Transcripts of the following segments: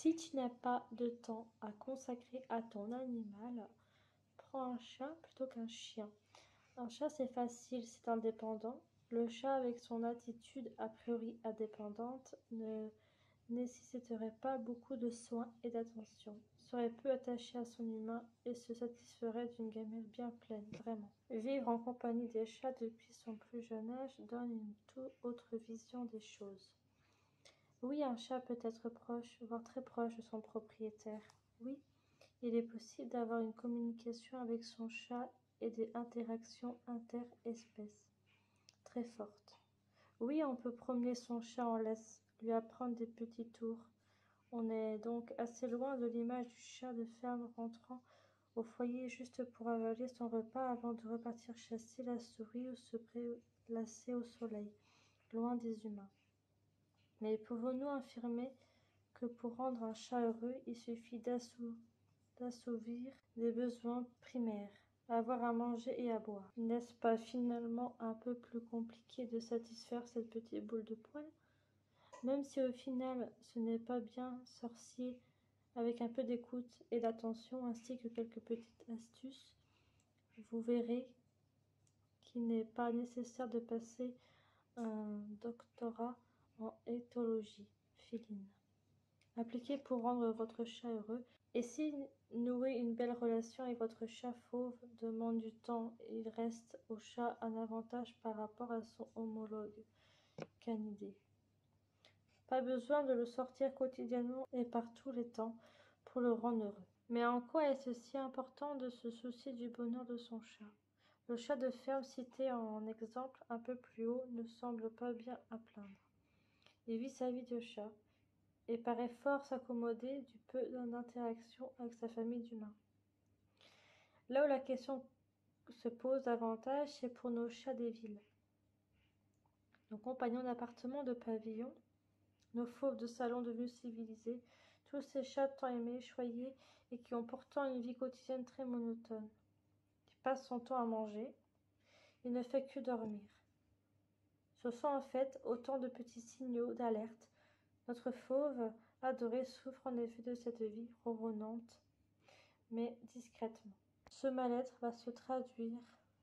Si tu n'as pas de temps à consacrer à ton animal, prends un chat plutôt qu'un chien. Un chat, c'est facile, c'est indépendant. Le chat, avec son attitude a priori indépendante, ne nécessiterait pas beaucoup de soins et d'attention, serait peu attaché à son humain et se satisferait d'une gamelle bien pleine, vraiment. Vivre en compagnie des chats depuis son plus jeune âge donne une toute autre vision des choses. Oui, un chat peut être proche, voire très proche de son propriétaire. Oui, il est possible d'avoir une communication avec son chat et des interactions interespèces très fortes. Oui, on peut promener son chat en laisse, lui apprendre des petits tours. On est donc assez loin de l'image du chat de ferme rentrant au foyer juste pour avaler son repas avant de repartir chasser la souris ou se prélasser au soleil, loin des humains. Mais pouvons-nous affirmer que pour rendre un chat heureux, il suffit d'assouvir des besoins primaires, avoir à manger et à boire? N'est-ce pas finalement un peu plus compliqué de satisfaire cette petite boule de poil? Même si au final ce n'est pas bien sorcier, avec un peu d'écoute et d'attention ainsi que quelques petites astuces, vous verrez qu'il n'est pas nécessaire de passer un doctorat en éthologie féline. Appliquez pour rendre votre chat heureux. Et si nouer une belle relation avec votre chat fauve demande du temps, il reste au chat un avantage par rapport à son homologue canidé. Pas besoin de le sortir quotidiennement et par tous les temps pour le rendre heureux. Mais en quoi est-ce si important de se soucier du bonheur de son chat? Le chat de ferme cité en exemple un peu plus haut ne semble pas bien à plaindre. Il vit sa vie de chat et paraît fort s'accommoder du peu d'interaction avec sa famille d'humains. Là où la question se pose davantage, c'est pour nos chats des villes. Nos compagnons d'appartement, de pavillon, nos fauves de salon devenus civilisés, tous ces chats tant aimés, choyés, et qui ont pourtant une vie quotidienne très monotone. Il passe son temps à manger, il ne fait que dormir. Ce sont en fait autant de petits signaux d'alerte. Notre fauve adoré souffre en effet de cette vie ronronnante, mais discrètement. Ce mal-être va se traduire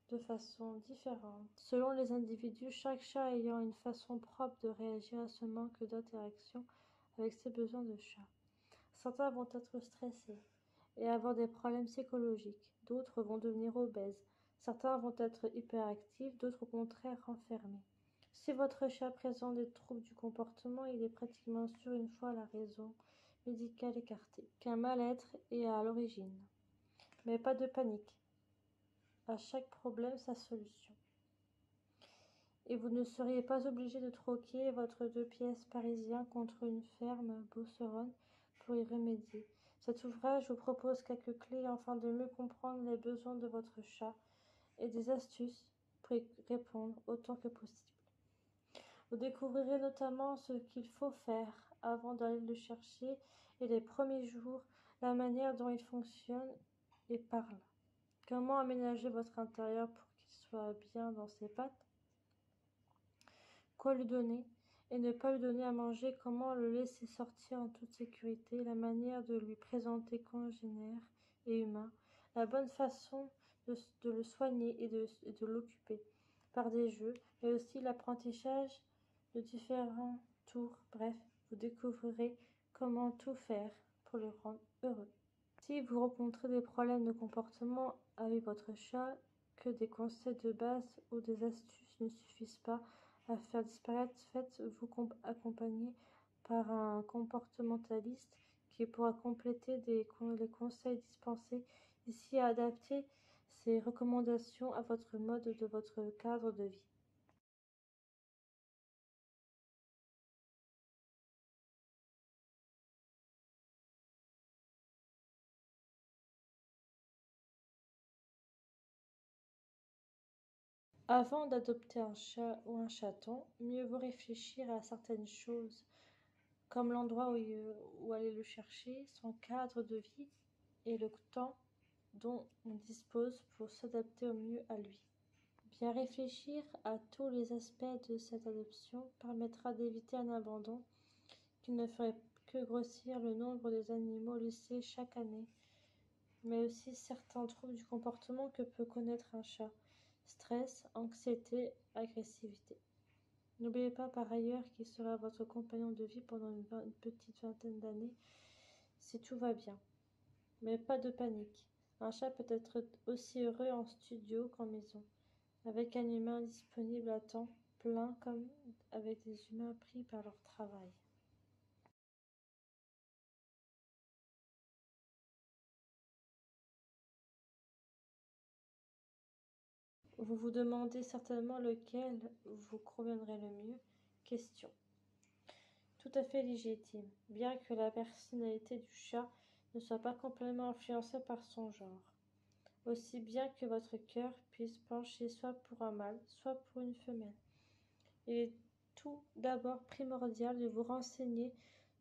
de façon différente selon les individus, chaque chat ayant une façon propre de réagir à ce manque d'interaction avec ses besoins de chat. Certains vont être stressés et avoir des problèmes psychologiques, d'autres vont devenir obèses, certains vont être hyperactifs, d'autres au contraire renfermés. Si votre chat présente des troubles du comportement, il est pratiquement sûr, une fois la raison médicale écartée, qu'un mal-être est à l'origine. Mais pas de panique. À chaque problème, sa solution. Et vous ne seriez pas obligé de troquer votre 2 pièces parisien contre une ferme beauceronne pour y remédier. Cet ouvrage vous propose quelques clés afin de mieux comprendre les besoins de votre chat et des astuces pour y répondre autant que possible. Vous découvrirez notamment ce qu'il faut faire avant d'aller le chercher et les premiers jours, la manière dont il fonctionne et parle. Comment aménager votre intérieur pour qu'il soit bien dans ses pattes? Quoi lui donner et ne pas lui donner à manger? Comment le laisser sortir en toute sécurité? La manière de lui présenter congénère et humain. La bonne façon de le soigner et de l'occuper par des jeux, mais aussi l'apprentissage de différents tours. Bref, vous découvrirez comment tout faire pour le rendre heureux. Si vous rencontrez des problèmes de comportement avec votre chat, que des conseils de base ou des astuces ne suffisent pas à faire disparaître, faites-vous accompagner par un comportementaliste qui pourra compléter les conseils dispensés ici et adapter ces recommandations à votre mode de votre cadre de vie. Avant d'adopter un chat ou un chaton, mieux vaut réfléchir à certaines choses, comme l'endroit où aller le chercher, son cadre de vie et le temps dont on dispose pour s'adapter au mieux à lui. Bien réfléchir à tous les aspects de cette adoption permettra d'éviter un abandon qui ne ferait que grossir le nombre des animaux laissés chaque année, mais aussi certains troubles du comportement que peut connaître un chat. Stress, anxiété, agressivité. N'oubliez pas par ailleurs qu'il sera votre compagnon de vie pendant une petite vingtaine d'années si tout va bien. Mais pas de panique. Un chat peut être aussi heureux en studio qu'en maison, avec un humain disponible à temps plein comme avec des humains pris par leur travail. Vous vous demandez certainement lequel vous conviendrait le mieux. Question. Tout à fait légitime, bien que la personnalité du chat ne soit pas complètement influencée par son genre. Aussi bien que votre cœur puisse pencher soit pour un mâle, soit pour une femelle. Il est tout d'abord primordial de vous renseigner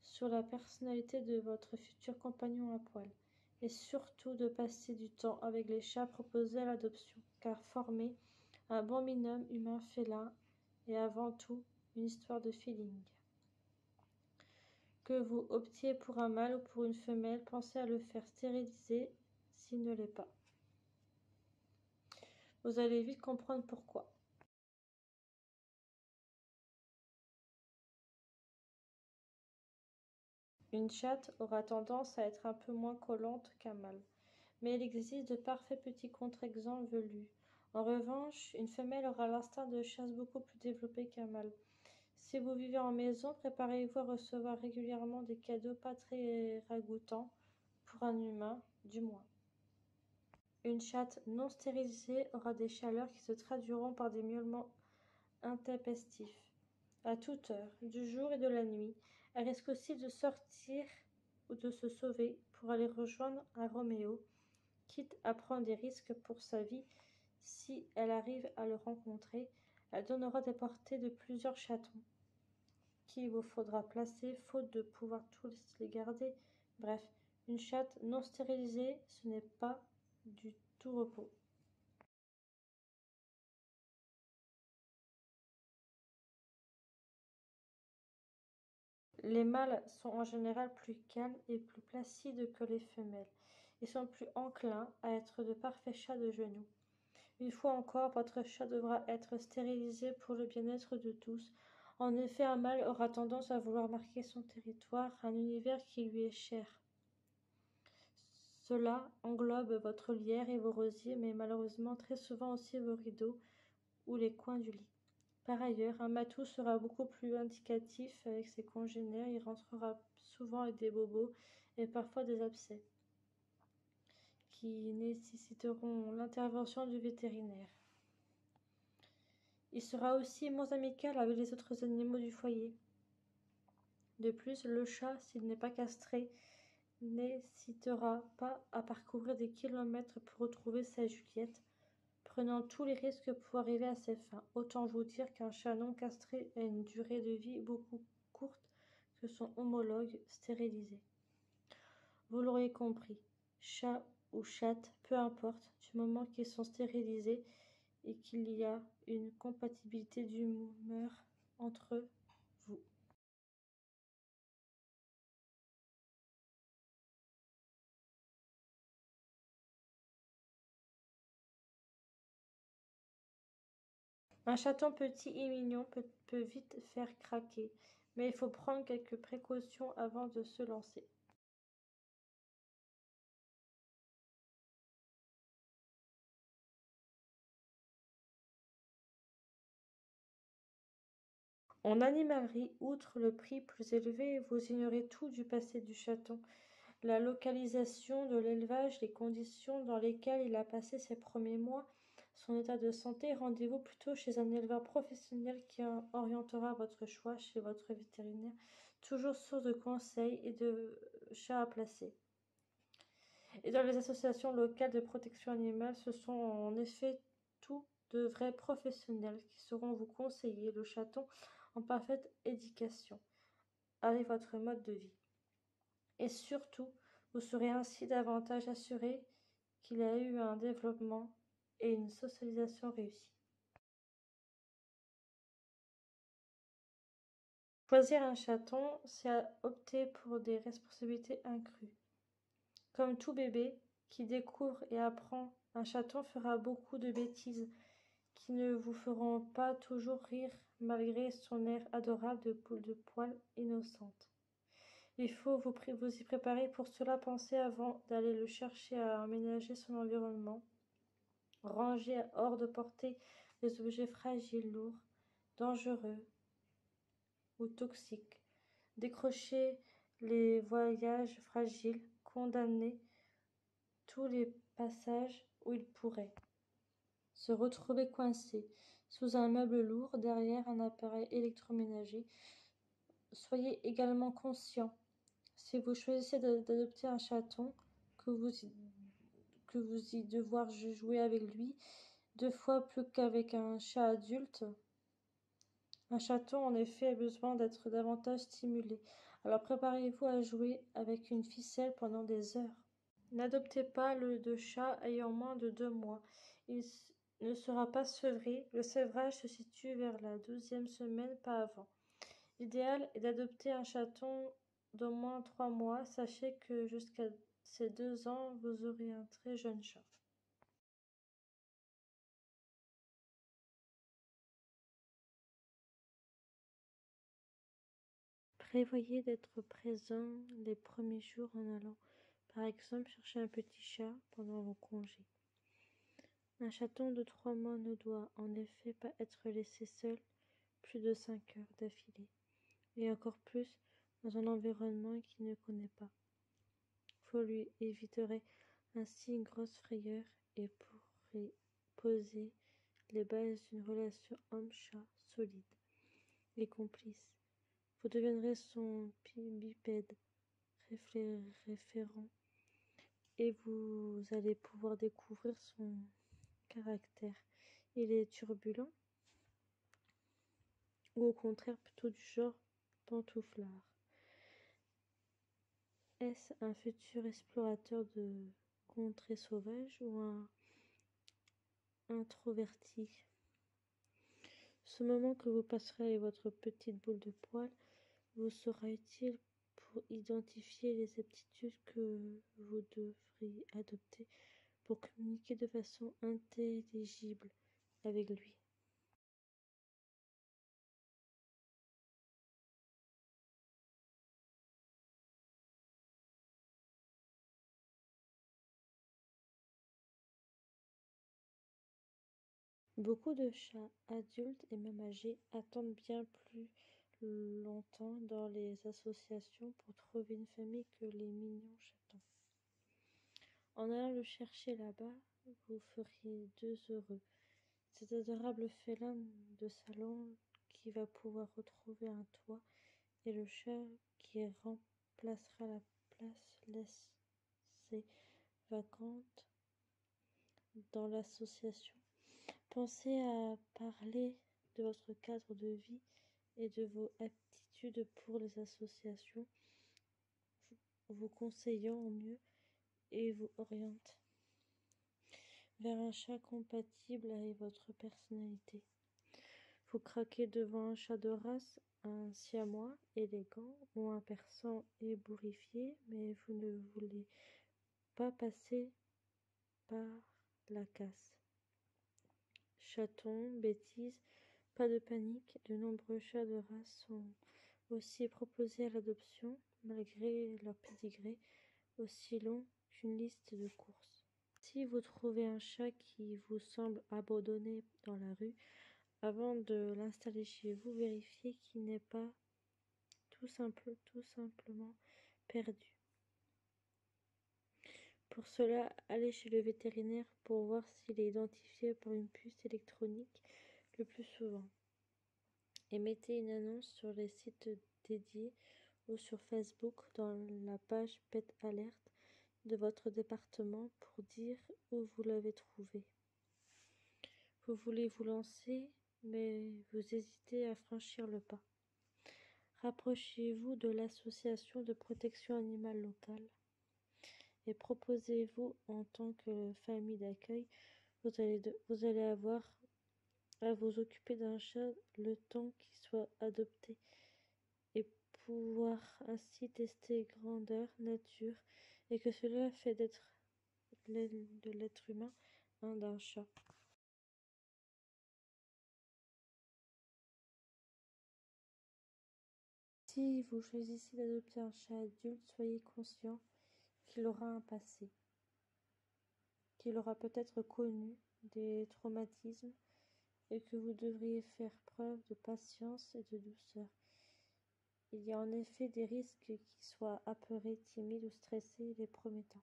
sur la personnalité de votre futur compagnon à poil, et surtout de passer du temps avec les chats proposés à l'adoption, car former un bon binôme humain-félin est avant tout une histoire de feeling. Que vous optiez pour un mâle ou pour une femelle, pensez à le faire stériliser s'il ne l'est pas. Vous allez vite comprendre pourquoi. Une chatte aura tendance à être un peu moins collante qu'un mâle, mais il existe de parfaits petits contre-exemples velus. En revanche, une femelle aura l'instinct de chasse beaucoup plus développé qu'un mâle. Si vous vivez en maison, préparez-vous à recevoir régulièrement des cadeaux pas très ragoûtants, pour un humain, du moins. Une chatte non stérilisée aura des chaleurs qui se traduiront par des miaulements intempestifs, à toute heure, du jour et de la nuit. Elle risque aussi de sortir ou de se sauver pour aller rejoindre un Roméo, quitte à prendre des risques pour sa vie si elle arrive à le rencontrer. Elle donnera des portées de plusieurs chatons, qu'il vous faudra placer, faute de pouvoir tous les garder. Bref, une chatte non stérilisée, ce n'est pas du tout repos. Les mâles sont en général plus calmes et plus placides que les femelles, et sont plus enclins à être de parfaits chats de genoux. Une fois encore, votre chat devra être stérilisé pour le bien-être de tous. En effet, un mâle aura tendance à vouloir marquer son territoire, un univers qui lui est cher. Cela englobe votre lierre et vos rosiers, mais malheureusement très souvent aussi vos rideaux ou les coins du lit. Par ailleurs, un matou sera beaucoup plus indicatif avec ses congénères, il rentrera souvent avec des bobos et parfois des abcès, qui nécessiteront l'intervention du vétérinaire. Il sera aussi moins amical avec les autres animaux du foyer. De plus, le chat, s'il n'est pas castré, n'hésitera pas à parcourir des kilomètres pour retrouver sa Juliette, prenant tous les risques pour arriver à ses fins. Autant vous dire qu'un chat non castré a une durée de vie beaucoup courte que son homologue stérilisé. Vous l'aurez compris, chat ou chatte, peu importe, du moment qu'ils sont stérilisés et qu'il y a une compatibilité d'humeur entre vous. Un chaton petit et mignon peut vite faire craquer, mais il faut prendre quelques précautions avant de se lancer. En animalerie, outre le prix plus élevé, vous ignorez tout du passé du chaton, la localisation de l'élevage, les conditions dans lesquelles il a passé ses premiers mois, son état de santé. Rendez-vous plutôt chez un éleveur professionnel qui orientera votre choix chez votre vétérinaire, toujours source de conseils et de chats à placer. Et dans les associations locales de protection animale, ce sont en effet tous de vrais professionnels qui sauront vous conseiller le chaton en parfaite éducation avec votre mode de vie. Et surtout, vous serez ainsi davantage assuré qu'il a eu un développement et une socialisation réussie. Choisir un chaton, c'est opter pour des responsabilités accrues. Comme tout bébé qui découvre et apprend, un chaton fera beaucoup de bêtises qui ne vous feront pas toujours rire malgré son air adorable de boule de poil innocente. Il faut vous y préparer. Pour cela, pensez avant d'aller le chercher à aménager son environnement. Ranger hors de portée les objets fragiles, lourds, dangereux ou toxiques. Décrocher les voyages fragiles, condamner tous les passages où il pourrait se retrouver coincé sous un meuble lourd derrière un appareil électroménager. Soyez également conscient, si vous choisissez d'adopter un chaton, que vous y devoir jouer avec lui 2 fois plus qu'avec un chat adulte. Un chaton, en effet, a besoin d'être davantage stimulé. Alors préparez-vous à jouer avec une ficelle pendant des heures. N'adoptez pas de chat ayant moins de 2 mois. Il ne sera pas sevré. Le sevrage se situe vers la 12e semaine, pas avant. L'idéal est d'adopter un chaton d'au moins 3 mois. Sachez que jusqu'à ces 2 ans, vous aurez un très jeune chat. Prévoyez d'être présent les premiers jours en allant, par exemple, chercher un petit chat pendant vos congés. Un chaton de 3 mois ne doit en effet pas être laissé seul plus de 5 heures d'affilée, et encore plus dans un environnement qu'il ne connaît pas. Vous lui éviterez ainsi une grosse frayeur et pourrez poser les bases d'une relation homme-chat solide et complice. Vous deviendrez son bipède référent et vous allez pouvoir découvrir son caractère. Il est turbulent ou au contraire plutôt du genre pantouflard. Est-ce un futur explorateur de contrées sauvages ou un introverti? Ce moment que vous passerez avec votre petite boule de poil vous sera utile pour identifier les aptitudes que vous devriez adopter pour communiquer de façon intelligible avec lui. Beaucoup de chats adultes et même âgés attendent bien plus longtemps dans les associations pour trouver une famille que les mignons chatons. En allant le chercher là-bas, vous feriez 2 heureux. Cet adorable félin de salon qui va pouvoir retrouver un toit et le chat qui remplacera la place laissée vacante dans l'association. Pensez à parler de votre cadre de vie et de vos aptitudes pour les associations, vous conseillant au mieux et vous oriente vers un chat compatible avec votre personnalité. Vous craquez devant un chat de race, un siamois élégant ou un persan ébouriffé, mais vous ne voulez pas passer par la casse. Chaton, bêtise, pas de panique, de nombreux chats de race sont aussi proposés à l'adoption, malgré leur pédigré aussi long qu'une liste de courses. Si vous trouvez un chat qui vous semble abandonné dans la rue, avant de l'installer chez vous, vérifiez qu'il n'est pas tout simplement perdu. Pour cela, allez chez le vétérinaire pour voir s'il est identifié par une puce électronique le plus souvent. Et mettez une annonce sur les sites dédiés ou sur Facebook dans la page Pet Alert de votre département pour dire où vous l'avez trouvé. Vous voulez vous lancer, mais vous hésitez à franchir le pas. Rapprochez-vous de l'association de protection animale locale et proposez-vous en tant que famille d'accueil. Vous allez avoir à vous occuper d'un chat le temps qu'il soit adopté pouvoir ainsi tester grandeur, nature, et que cela fait de l'être humain un d'un chat. Si vous choisissez d'adopter un chat adulte, soyez conscient qu'il aura un passé, qu'il aura peut-être connu des traumatismes et que vous devriez faire preuve de patience et de douceur. Il y a en effet des risques qu'il soit apeuré, timide ou stressé les premiers temps.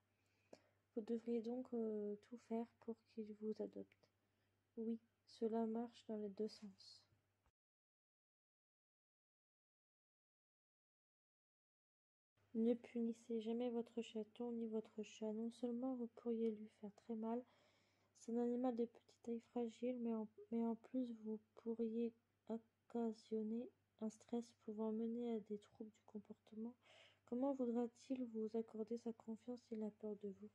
Vous devriez donc tout faire pour qu'il vous adopte. Oui, cela marche dans les deux sens. Ne punissez jamais votre chaton ni votre chat. Non seulement vous pourriez lui faire très mal, c'est un animal de petite taille fragile, mais en plus vous pourriez occasionner un stress pouvant mener à des troubles du comportement. Comment voudra-t-il vous accorder sa confiance s'il a peur de vous?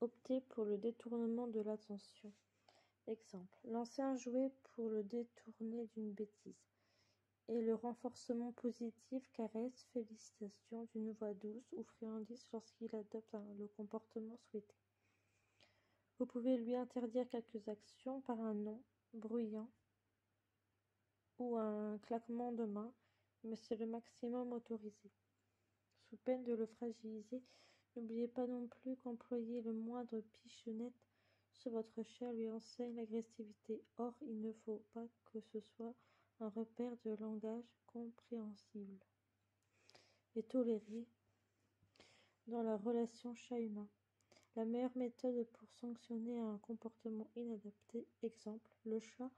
Optez pour le détournement de l'attention. Exemple, lancez un jouet pour le détourner d'une bêtise. Et le renforcement positif, caresse, félicitations d'une voix douce ou friandise lorsqu'il adopte le comportement souhaité. Vous pouvez lui interdire quelques actions par un nom bruyant ou un claquement de main, mais c'est le maximum autorisé. Sous peine de le fragiliser, n'oubliez pas non plus qu'employer le moindre pichonnette sur votre chat lui enseigne l'agressivité. Or, il ne faut pas que ce soit un repère de langage compréhensible et toléré dans la relation chat-humain. La meilleure méthode pour sanctionner un comportement inadapté, exemple, le chat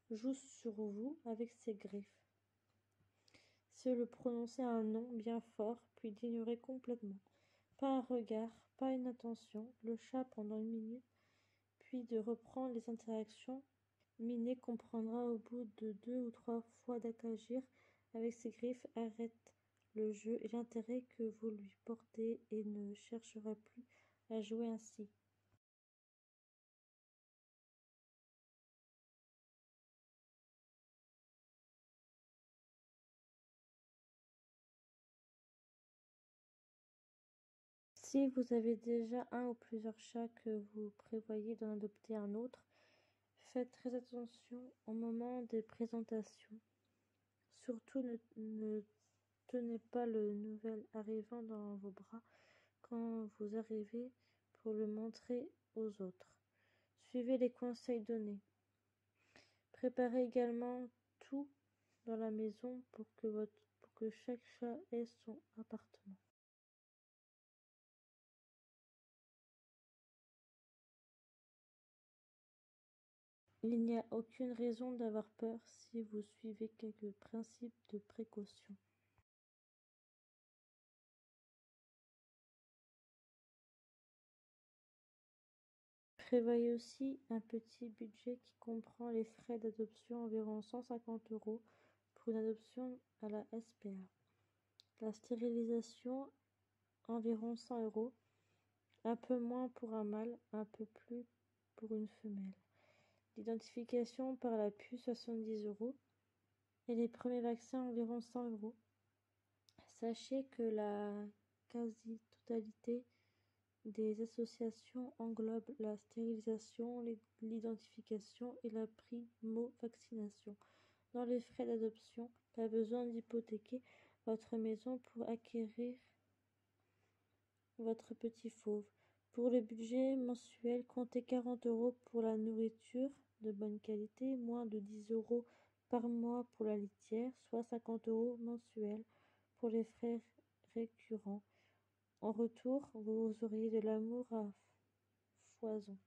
joue sur vous avec ses griffes. C'est le prononcer un nom bien fort, puis d'ignorer complètement. Pas un regard, pas une attention, le chat pendant une minute, puis de reprendre les interactions. Minet comprendra au bout de 2 ou 3 fois d'agir avec ses griffes, arrête le jeu et l'intérêt que vous lui portez et ne cherchera plus à jouer ainsi. Si vous avez déjà un ou plusieurs chats que vous prévoyez d'en adopter un autre, faites très attention au moment des présentations. Surtout ne tenez pas le nouvel arrivant dans vos bras quand vous arrivez pour le montrer aux autres. Suivez les conseils donnés. Préparez également tout dans la maison pour que chaque chat ait son appartement. Il n'y a aucune raison d'avoir peur si vous suivez quelques principes de précaution. Prévoyez aussi un petit budget qui comprend les frais d'adoption, environ 150 € pour une adoption à la SPA. La stérilisation, environ 100 €, un peu moins pour un mâle, un peu plus pour une femelle. L'identification par la puce, 70 € et les premiers vaccins, environ 100 €. Sachez que la quasi-totalité des associations englobent la stérilisation, l'identification et la primo-vaccination. Dans les frais d'adoption, pas besoin d'hypothéquer votre maison pour acquérir votre petit fauve. Pour le budget mensuel, comptez 40 € pour la nourriture de bonne qualité, moins de 10 € par mois pour la litière, soit 50 € mensuels pour les frais récurrents. En retour, vous auriez de l'amour à foison.